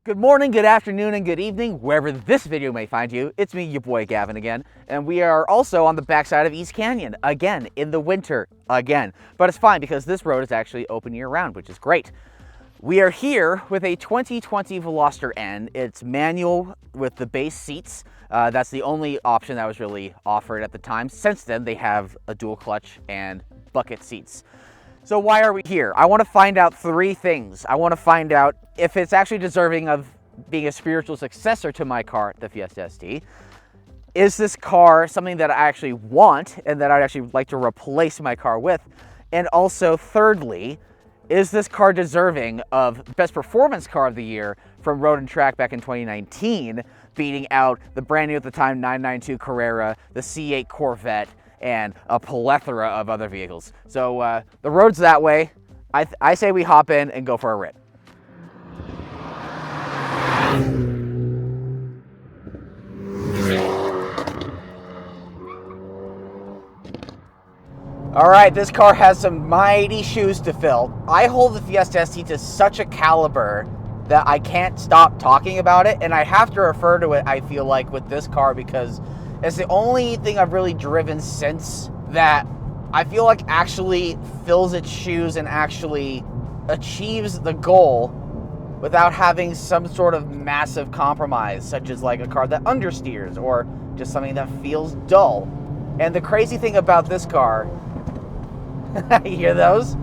Good morning, good afternoon, and good evening, wherever this video may find you. It's me, your boy Gavin again, and we are also on the backside of East Canyon, again, in the winter, again. But it's fine because this road is actually open year-round, which is great. We are here with a 2020 Veloster N. It's manual with the base seats. That's the only option that was really offered at the time. Since then, they have a dual clutch and bucket seats. So why are we here? I want to find out three things. I want to find out if it's actually deserving of being a spiritual successor to my car, the Fiesta ST. Is this car something that I actually want and that I'd actually like to replace my car with? And also, thirdly, is this car deserving of Best Performance Car of the Year from Road and Track back in 2019, beating out the brand new at the time 992 Carrera, the C8 Corvette, and a plethora of other vehicles. So the road's that way. I say we hop in and go for a rip. All right, this car has some mighty shoes to fill. I hold the Fiesta ST to such a caliber that I can't stop talking about it, and I have to refer to it, I feel like, with this car because it's the only thing I've really driven since that I feel like actually fills its shoes and actually achieves the goal without having some sort of massive compromise, such as like a car that understeers or just something that feels dull. And the crazy thing about this car, you hear those?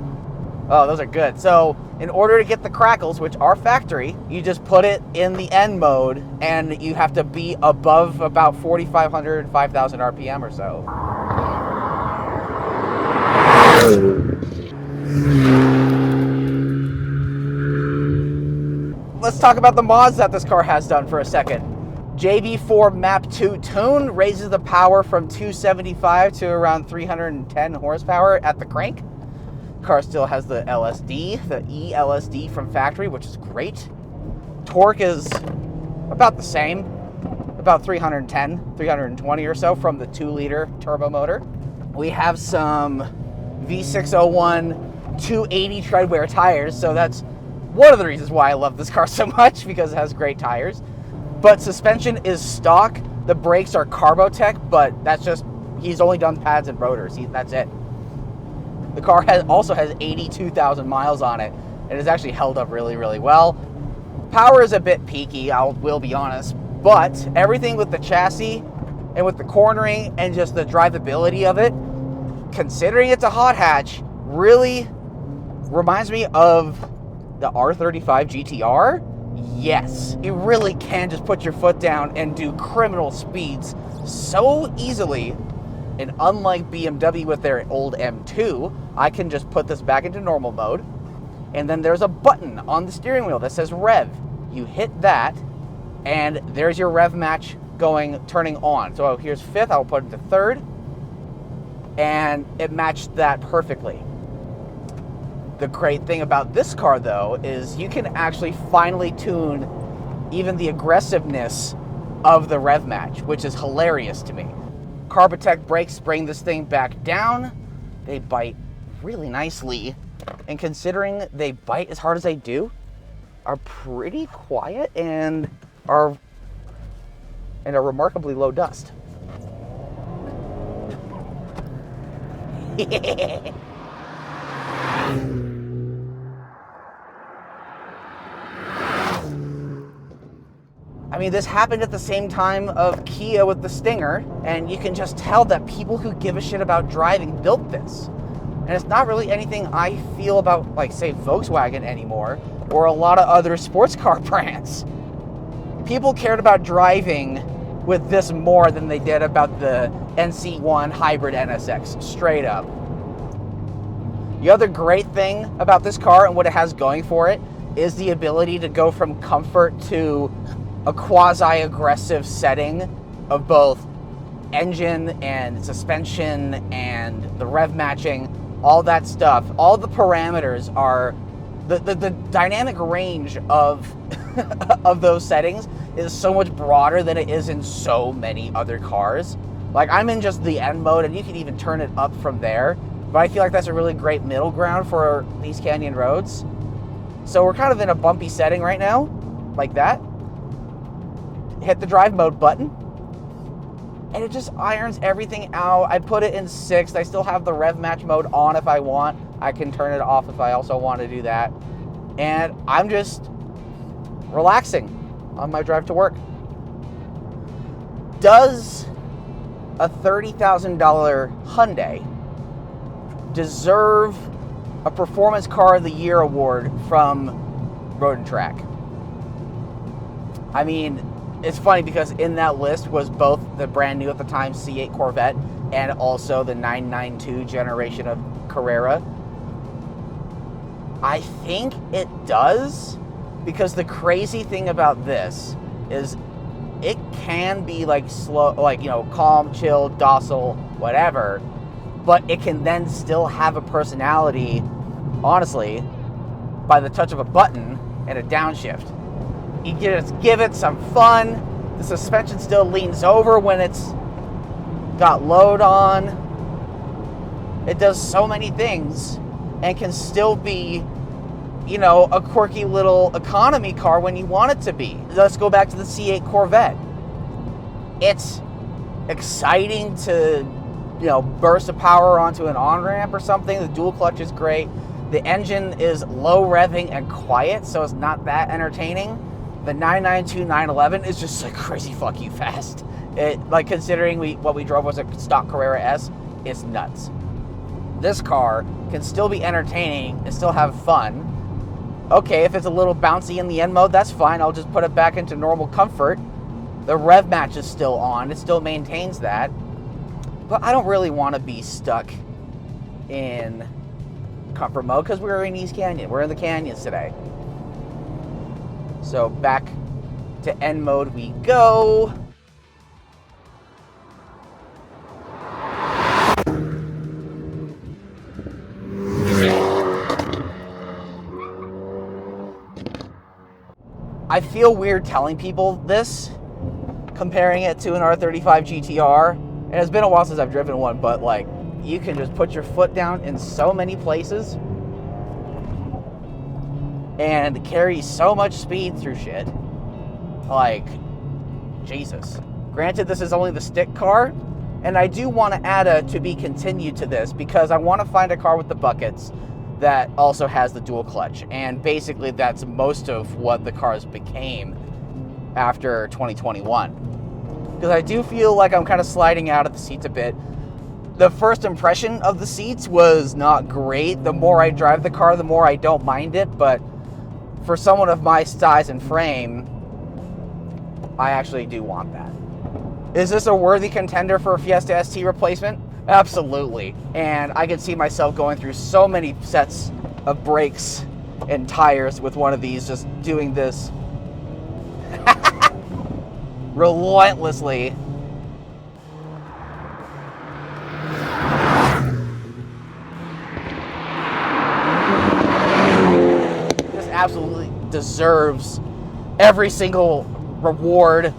Oh, those are good. So in order to get the crackles, which are factory, you just put it in the N mode and you have to be above about 4,500, 5,000 RPM or so. Let's talk about the mods that this car has done for a second. JB4 Map 2 Tune raises the power from 275 to around 310 horsepower at the crank. Car still has the LSD, the eLSD from factory, which is great. Torque is about the same, about 310, 320 or so from the 2-liter turbo motor. We have some V601 280 treadwear tires, so that's one of the reasons why I love this car so much, because it has great tires. But suspension is stock. The brakes are Carbotech, but that's just, he's only done pads and rotors. That's it. The car also has 82,000 miles on it, and it's actually held up really, really well. Power is a bit peaky, will be honest, but everything with the chassis and with the cornering and just the drivability of it, considering it's a hot hatch, really reminds me of the R35 GTR. Yes, you really can just put your foot down and do criminal speeds so easily. And unlike BMW with their old M2, I can just put this back into normal mode. And then there's a button on the steering wheel that says rev. You hit that, and there's your rev match turning on. So here's fifth, I'll put it to third. And it matched that perfectly. The great thing about this car, though, is you can actually finely tune even the aggressiveness of the rev match, which is hilarious to me. Carbotech brakes bring this thing back down. They bite really nicely, and considering they bite as hard as they do, are pretty quiet and are remarkably low dust. I mean, this happened at the same time of Kia with the Stinger, and you can just tell that people who give a shit about driving built this. And it's not really anything I feel about, like, say, Volkswagen anymore, or a lot of other sports car brands. People cared about driving with this more than they did about the NC1 Hybrid NSX, straight up. The other great thing about this car and what it has going for it is the ability to go from comfort to a quasi-aggressive setting of both engine and suspension and the rev matching, all that stuff. All the parameters are, the dynamic range of of those settings is so much broader than it is in so many other cars. Like, I'm in just the N mode, and you can even turn it up from there, but I feel like that's a really great middle ground for these canyon roads. So we're kind of in a bumpy setting right now, like that. Hit the drive mode button, and it just irons everything out. I put it in 6th. I still have the rev match mode on if I want. I can turn it off if I also want to do that. And I'm just relaxing on my drive to work. Does a $30,000 Hyundai deserve a Performance Car of the Year award from Road and Track? I mean, it's funny because in that list was both the brand new at the time C8 Corvette and also the 992 generation of Carrera. I think it does, because the crazy thing about this is it can be like slow, like, you know, calm, chill, docile, whatever, but it can then still have a personality, honestly, by the touch of a button and a downshift. You give it some fun. The suspension still leans over when it's got load on. It does so many things and can still be, you know, a quirky little economy car when you want it to be. Let's go back to the C8 Corvette. It's exciting to, you know, burst of power onto an on-ramp or something. The dual clutch is great. The engine is low revving and quiet, so it's not that entertaining. The 992 911 is just like crazy fuck you fast. It, like, considering what we drove was a stock Carrera S, it's nuts. This car can still be entertaining and still have fun. Okay, if it's a little bouncy in the N mode, that's fine. I'll just put it back into normal comfort. The rev match is still on. It still maintains that. But I don't really want to be stuck in comfort mode because we're in East Canyon. We're in the canyons today. So back to N mode we go. I feel weird telling people this, comparing it to an R35 GTR. And it's been a while since I've driven one, but like, you can just put your foot down in so many places and carry so much speed through shit. Like, Jesus. Granted, this is only the stick car, and I do want to add a to be continued to this because I want to find a car with the buckets that also has the dual clutch. And basically that's most of what the cars became after 2021. Because I do feel like I'm kind of sliding out of the seats a bit. The first impression of the seats was not great. The more I drive the car, the more I don't mind it, but for someone of my size and frame, I actually do want that. Is this a worthy contender for a Fiesta ST replacement? Absolutely. And I could see myself going through so many sets of brakes and tires with one of these, just doing this relentlessly. This absolutely deserves every single reward,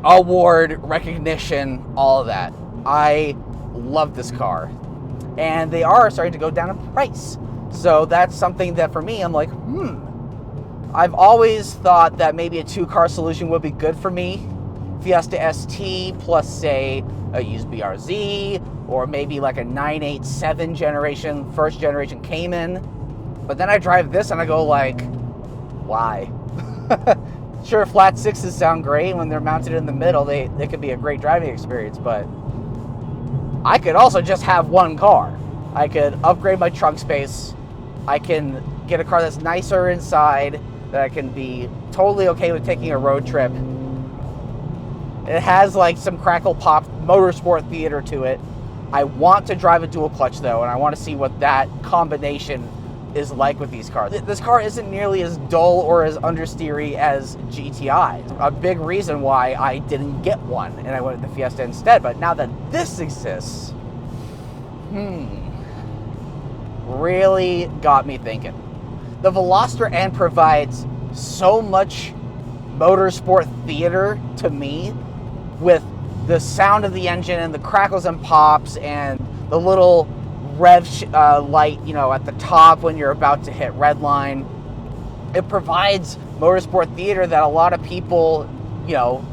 award, recognition, all of that. I love this car, and they are starting to go down in price, so that's something that for me, I'm like, I've always thought that maybe a two-car solution would be good for me. Fiesta ST plus, say, a used BRZ, or maybe like a 987 generation, first generation Cayman. But then I drive this and I go like, why? Sure, flat sixes sound great when they're mounted in the middle. They could be a great driving experience, but I could also just have one car. I could upgrade my trunk space. I can get a car that's nicer inside, that I can be totally okay with taking a road trip. It has like some crackle pop motorsport theater to it. I want to drive a dual clutch though, and I want to see what that combination is like with these cars. This car isn't nearly as dull or as understeery as GTI. A big reason why I didn't get one and I went with the Fiesta instead. But now that this exists, really got me thinking. The Veloster N provides so much motorsport theater to me, with the sound of the engine and the crackles and pops and the little rev light, you know, at the top when you're about to hit red line. It provides motorsport theater that a lot of people, you know,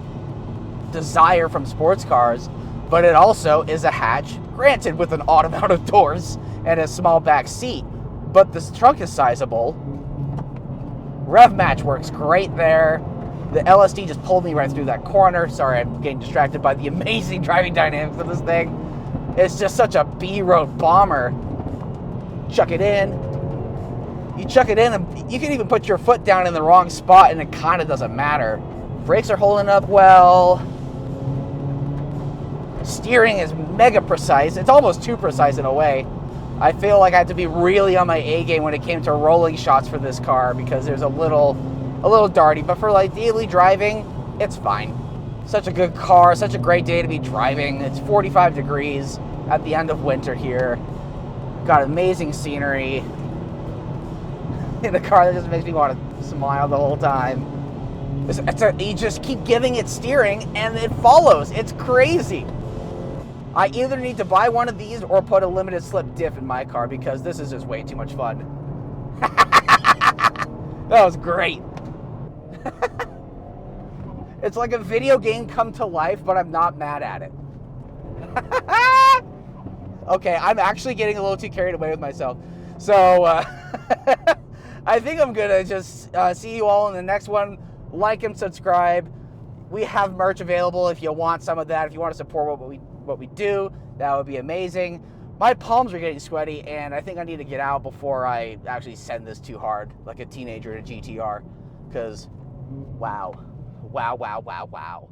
desire from sports cars, but it also is a hatch, granted with an odd amount of doors and a small back seat, but this trunk is sizable. Rev match works great there. The LSD just pulled me right through that corner. Sorry, I'm getting distracted by the amazing driving dynamics of this thing. It's just such a B-road bomber. Chuck it in. You chuck it in, and you can even put your foot down in the wrong spot, and it kind of doesn't matter. Brakes are holding up well. Steering is mega precise. It's almost too precise in a way. I feel like I had to be really on my A game when it came to rolling shots for this car because there's a little darty, but for like daily driving, it's fine. Such a good car, such a great day to be driving. It's 45 degrees at the end of winter here. Got amazing scenery in the car that just makes me want to smile the whole time. You just keep giving it steering and it follows. It's crazy. I either need to buy one of these or put a limited slip diff in my car because this is just way too much fun. That was great. It's like a video game come to life, but I'm not mad at it. Okay, I'm actually getting a little too carried away with myself. So, I think I'm going to just see you all in the next one. Like and subscribe. We have merch available if you want some of that. If you want to support what we do, that would be amazing. My palms are getting sweaty, and I think I need to get out before I actually send this too hard, like a teenager in a GTR. Because, wow. Wow, wow, wow, wow.